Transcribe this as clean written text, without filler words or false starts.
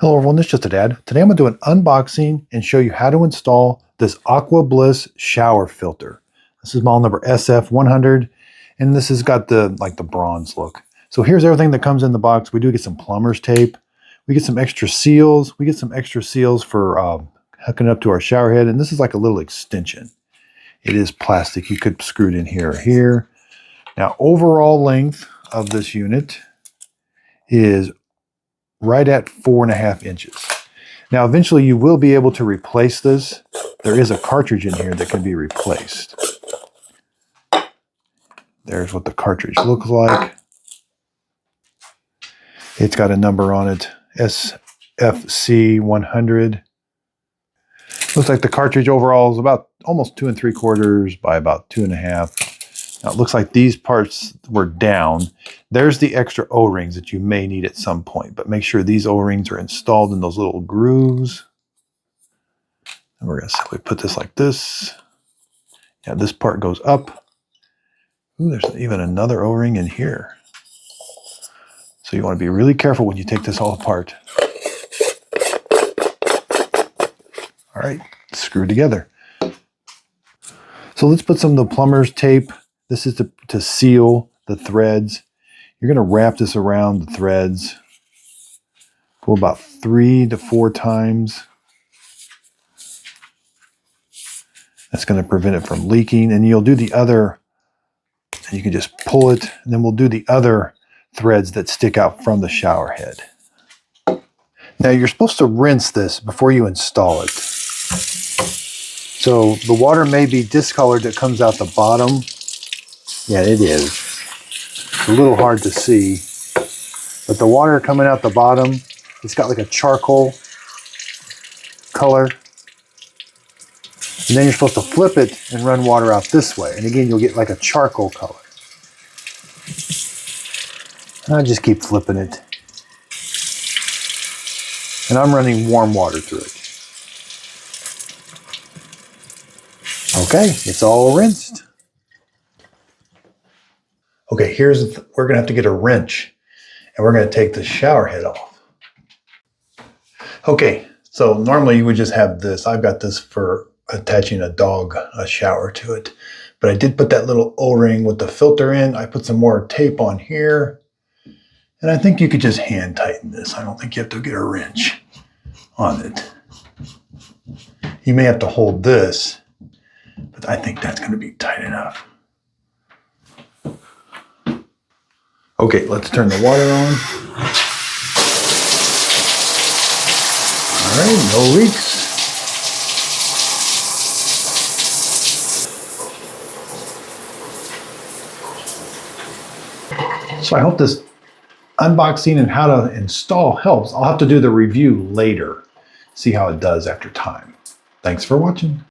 Hello everyone, this is just a dad. Today I'm going to do an unboxing and show you how to install this Aqua Bliss shower filter. This is model number SF100 and this has got the bronze look. So here's everything that comes in the box. We do get some plumber's tape. We get some extra seals. We get some extra seals for hooking it up to our shower head, and this is like a little extension. It is plastic. You could screw it in here or here. Now overall length of this unit is right at 4.5 inches. Now, eventually you will be able to replace this. There is a cartridge in here that can be replaced. There's what the cartridge looks like. It's got a number on it, SF100. Looks like the cartridge overall is about almost 2 3/4 by about 2.5. Now it looks like these parts were down. There's the extra O-rings that you may need at some point, but make sure these O-rings are installed in those little grooves. And we're going to simply put this like this. Now this part goes up. Ooh, there's even another O-ring in here. So you want to be really careful when you take this all apart. All right, screw together. So let's put some of the plumber's tape. This is to seal the threads. You're going to wrap this around the threads. Go about 3 to 4 times. That's going to prevent it from leaking. And you'll do the other, and you can just pull it, and then we'll do the other threads that stick out from the shower head. Now you're supposed to rinse this before you install it. So the water may be discolored that comes out the bottom. Yeah, it is. It's a little hard to see, but the water coming out the bottom, it's got like a charcoal color. And then you're supposed to flip it and run water out this way. And again, you'll get like a charcoal color. And I just keep flipping it. And I'm running warm water through it. Okay, it's all rinsed. Okay, we're gonna have to get a wrench and we're gonna take the shower head off. Okay, so normally you would just have this. I've got this for attaching a shower to it. But I did put that little O-ring with the filter in. I put some more tape on here. And I think you could just hand tighten this. I don't think you have to get a wrench on it. You may have to hold this, but I think that's gonna be tight enough. Okay, let's turn the water on. All right, no leaks. So I hope this unboxing and how to install helps. I'll have to do the review later, see how it does after time. Thanks for watching.